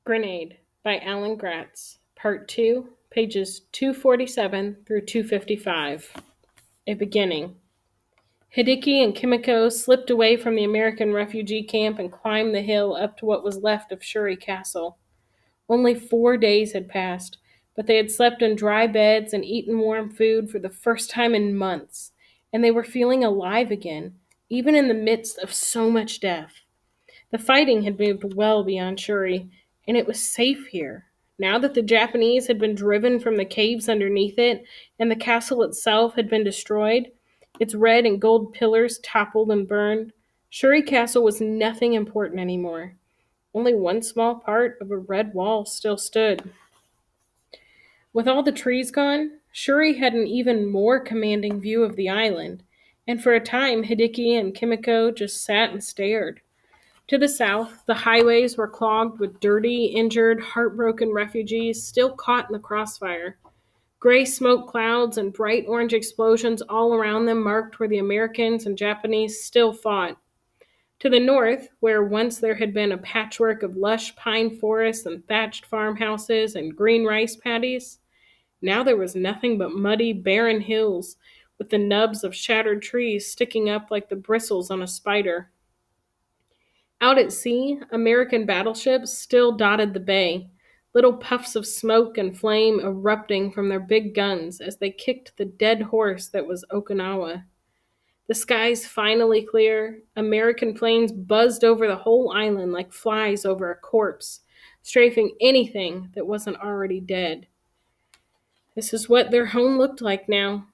Grenade by Alan Gratz, Part 2, pages 247 through 255. A beginning. Hideki and Kimiko slipped away from the American refugee camp and climbed the hill up to what was left of Shuri Castle. Only 4 days had passed, but they had slept in dry beds and eaten warm food for the first time in months, and they were feeling alive again, even in the midst of so much death. The fighting had moved well beyond Shuri, and it was safe here. Now that the Japanese had been driven from the caves underneath it, and the castle itself had been destroyed, its red and gold pillars toppled and burned, Shuri Castle was nothing important anymore. Only one small part of a red wall still stood. With all the trees gone, Shuri had an even more commanding view of the island, and for a time Hideki and Kimiko just sat and stared. To the south, the highways were clogged with dirty, injured, heartbroken refugees still caught in the crossfire. Gray smoke clouds and bright orange explosions all around them marked where the Americans and Japanese still fought. To the north, where once there had been a patchwork of lush pine forests and thatched farmhouses and green rice paddies, now there was nothing but muddy, barren hills with the nubs of shattered trees sticking up like the bristles on a spider. Out at sea, American battleships still dotted the bay, little puffs of smoke and flame erupting from their big guns as they kicked the dead horse that was Okinawa. The skies finally clear, American planes buzzed over the whole island like flies over a corpse, strafing anything that wasn't already dead. This is what their home looked like now.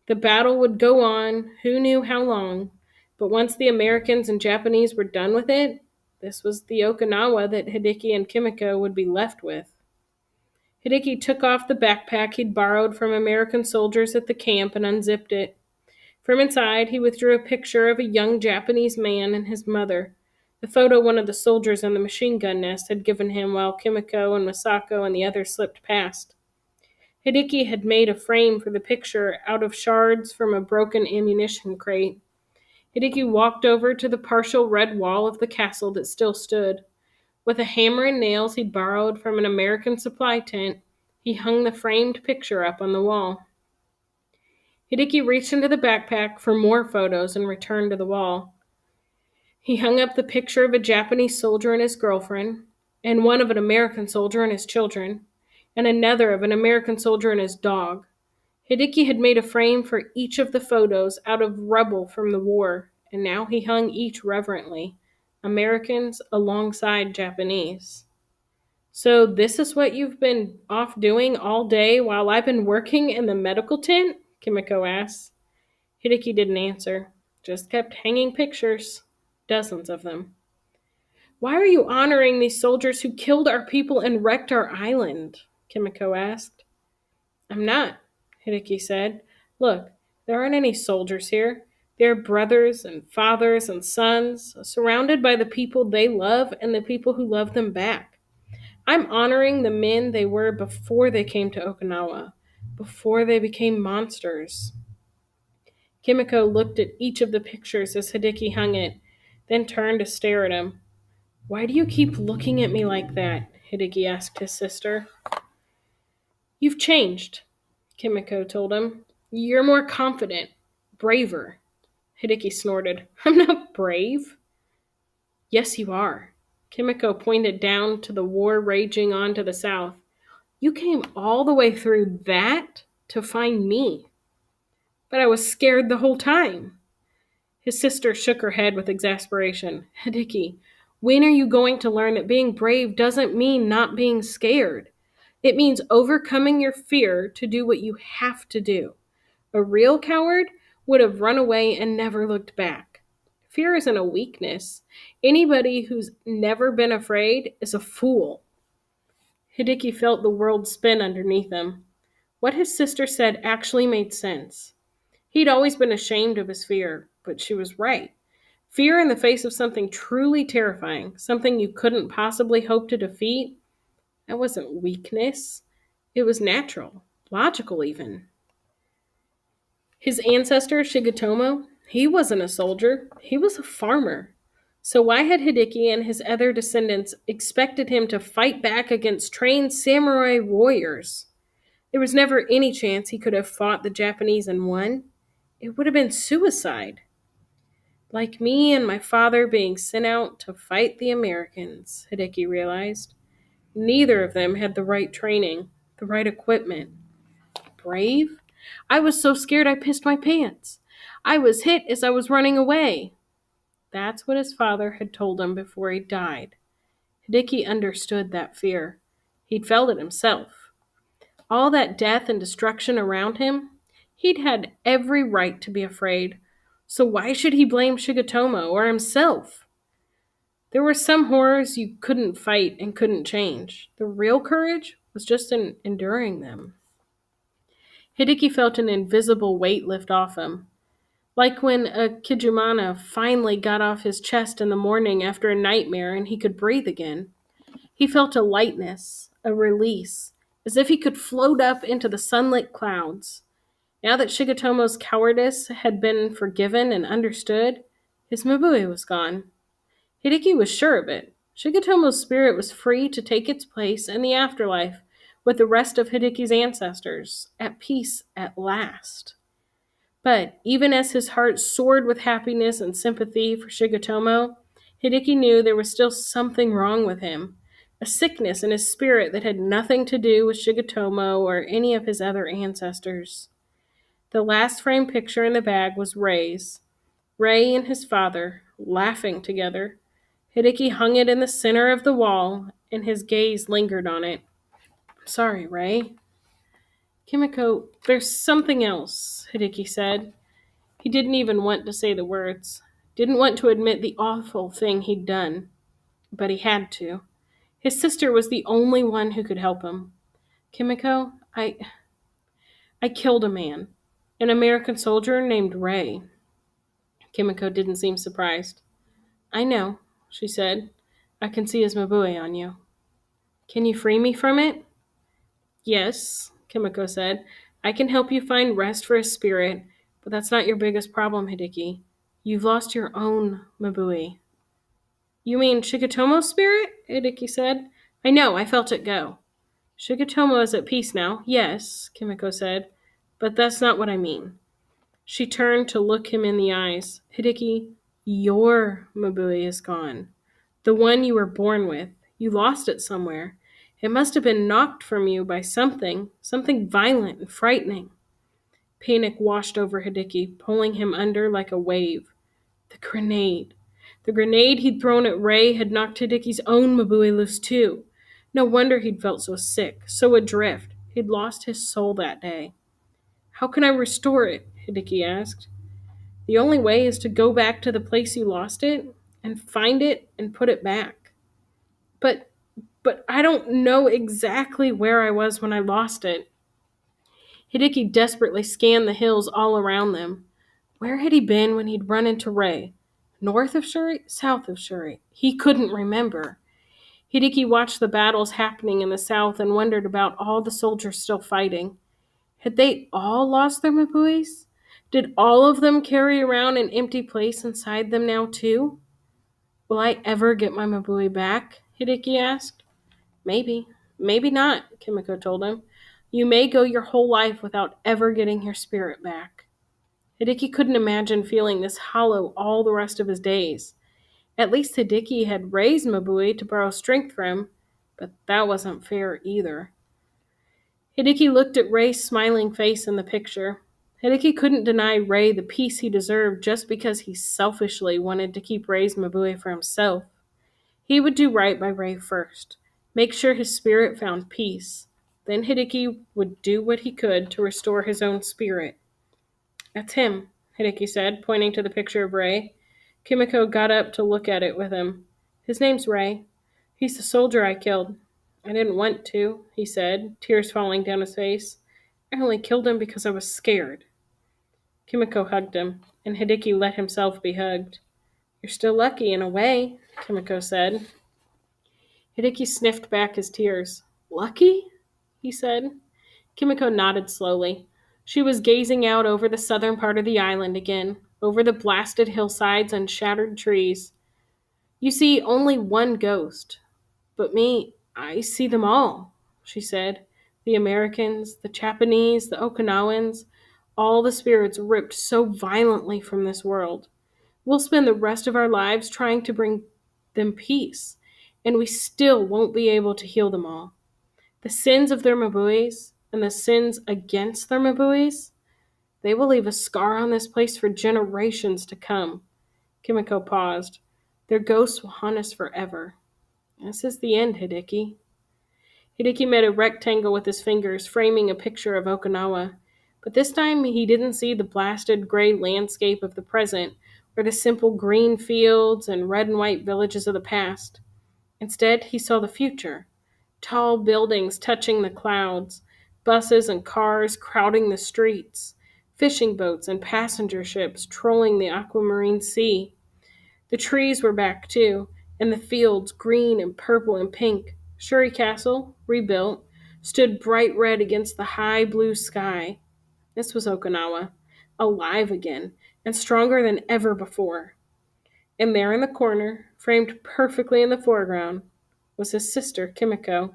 The battle would go on, who knew how long, but once the Americans and Japanese were done with it, this was the Okinawa that Hideki and Kimiko would be left with. Hideki took off the backpack he'd borrowed from American soldiers at the camp and unzipped it. From inside, he withdrew a picture of a young Japanese man and his mother, the photo one of the soldiers on the machine gun nest had given him while Kimiko and Masako and the others slipped past. Hideki had made a frame for the picture out of shards from a broken ammunition crate. Hideki walked over to the partial red wall of the castle that still stood. With a hammer and nails he'd borrowed from an American supply tent, he hung the framed picture up on the wall. Hideki reached into the backpack for more photos and returned to the wall. He hung up the picture of a Japanese soldier and his girlfriend, and one of an American soldier and his children, and another of an American soldier and his dog. Hideki had made a frame for each of the photos out of rubble from the war, and now he hung each reverently, Americans alongside Japanese. "So this is what you've been off doing all day while I've been working in the medical tent?" Kimiko asked. Hideki didn't answer, just kept hanging pictures, dozens of them. "Why are you honoring these soldiers who killed our people and wrecked our island?" Kimiko asked. "I'm not," Hideki said. "Look, there aren't any soldiers here. They're brothers and fathers and sons, surrounded by the people they love and the people who love them back. I'm honoring the men they were before they came to Okinawa, before they became monsters." Kimiko looked at each of the pictures as Hideki hung it, then turned to stare at him. "Why do you keep looking at me like that?" Hideki asked his sister. "You've changed," Kimiko told him. "You're more confident, braver." Hideki snorted. "I'm not brave." "Yes, you are." Kimiko pointed down to the war raging on to the south. "You came all the way through that to find me." "But I was scared the whole time." His sister shook her head with exasperation. "Hideki, when are you going to learn that being brave doesn't mean not being scared? It means overcoming your fear to do what you have to do. A real coward would have run away and never looked back. Fear isn't a weakness. Anybody who's never been afraid is a fool." Hideki felt the world spin underneath him. What his sister said actually made sense. He'd always been ashamed of his fear, but she was right. Fear in the face of something truly terrifying, something you couldn't possibly hope to defeat, that wasn't weakness. It was natural, logical even. His ancestor, Shigetomo, he wasn't a soldier. He was a farmer. So why had Hideki and his other descendants expected him to fight back against trained samurai warriors? There was never any chance he could have fought the Japanese and won. It would have been suicide. Like me and my father being sent out to fight the Americans, Hideki realized. Neither of them had the right training, the right equipment. Brave? I was so scared I pissed my pants. I was hit as I was running away. That's what his father had told him before he died. Hideki understood that fear. He'd felt it himself. All that death and destruction around him, he'd had every right to be afraid. So why should he blame Shigetomo or himself? There were some horrors you couldn't fight and couldn't change. The real courage was just in enduring them. Hideki felt an invisible weight lift off him. Like when a Kijimana finally got off his chest in the morning after a nightmare and he could breathe again. He felt a lightness, a release, as if he could float up into the sunlit clouds. Now that Shigetomo's cowardice had been forgiven and understood, his Mabui was gone. Hideki was sure of it. Shigetomo's spirit was free to take its place in the afterlife with the rest of Hideki's ancestors, at peace at last. But even as his heart soared with happiness and sympathy for Shigetomo, Hideki knew there was still something wrong with him, a sickness in his spirit that had nothing to do with Shigetomo or any of his other ancestors. The last framed picture in the bag was Rei's. Rei and his father, laughing together. Hideki hung it in the center of the wall, and his gaze lingered on it. "I'm sorry, Rei." "Kimiko, there's something else," Hideki said. He didn't even want to say the words. Didn't want to admit the awful thing he'd done. But he had to. His sister was the only one who could help him. "Kimiko, I killed a man. An American soldier named Rei." Kimiko didn't seem surprised. "I know," she said. "I can see his Mabui on you." "Can you free me from it?" "Yes," Kimiko said. "I can help you find rest for his spirit, but that's not your biggest problem, Hideki. You've lost your own Mabui." "You mean Shigetomo's spirit?" Hideki said. "I know, I felt it go." "Shigetomo is at peace now, yes," Kimiko said, "but that's not what I mean." She turned to look him in the eyes. "Hideki, your Mabui is gone. The one you were born with. You lost it somewhere. It must have been knocked from you by something violent and frightening." Panic washed over Hideki, pulling him under like a wave. The grenade. The grenade he'd thrown at Rei had knocked Hideki's own Mabui loose too. No wonder he'd felt so sick, so adrift. He'd lost his soul that day. "How can I restore it?" Hideki asked. "The only way is to go back to the place you lost it and find it and put it back." But I don't know exactly where I was when I lost it." Hideki desperately scanned the hills all around them. Where had he been when he'd run into Rei? North of Shuri? South of Shuri? He couldn't remember. Hideki watched the battles happening in the south and wondered about all the soldiers still fighting. Had they all lost their Mabuis? Did all of them carry around an empty place inside them now too? "Will I ever get my Mabui back?" Hideki asked. "Maybe. Maybe not," Kimiko told him. "You may go your whole life without ever getting your spirit back." Hideki couldn't imagine feeling this hollow all the rest of his days. At least Hideki had raised Mabui to borrow strength from, but that wasn't fair either. Hideki looked at Rei's smiling face in the picture. Hideki couldn't deny Rei the peace he deserved just because he selfishly wanted to keep Rei's Mabui for himself. He would do right by Rei first, make sure his spirit found peace. Then Hideki would do what he could to restore his own spirit. "That's him," Hideki said, pointing to the picture of Rei. Kimiko got up to look at it with him. "His name's Rei. He's the soldier I killed." "I didn't want to," he said, tears falling down his face. "I only killed him because I was scared." Kimiko hugged him, and Hideki let himself be hugged. "You're still lucky in a way," Kimiko said. Hideki sniffed back his tears. "Lucky?" he said. Kimiko nodded slowly. She was gazing out over the southern part of the island again, over the blasted hillsides and shattered trees. You see only one ghost, but me, I see them all, she said. The Americans, the Japanese, the Okinawans, all the spirits ripped so violently from this world. We'll spend the rest of our lives trying to bring them peace, and we still won't be able to heal them all. The sins of their Mabuis and the sins against their Mabuis, they will leave a scar on this place for generations to come. Kimiko paused. Their ghosts will haunt us forever. This is the end, Hideki. Hideki made a rectangle with his fingers, framing a picture of Okinawa. But this time he didn't see the blasted gray landscape of the present, or the simple green fields and red and white villages of the past. Instead, he saw the future. Tall buildings touching the clouds, buses and cars crowding the streets, fishing boats and passenger ships trolling the aquamarine sea. The trees were back too, and the fields, green and purple and pink. Shuri Castle, rebuilt, stood bright red against the high blue sky. This was Okinawa, alive again, and stronger than ever before. And there in the corner, framed perfectly in the foreground, was his sister, Kimiko.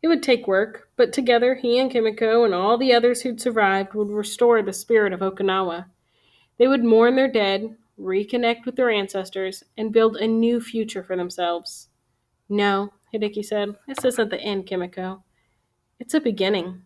It would take work, but together he and Kimiko and all the others who'd survived would restore the spirit of Okinawa. They would mourn their dead, reconnect with their ancestors, and build a new future for themselves. No, Hideki said, this isn't the end, Kimiko. It's a beginning.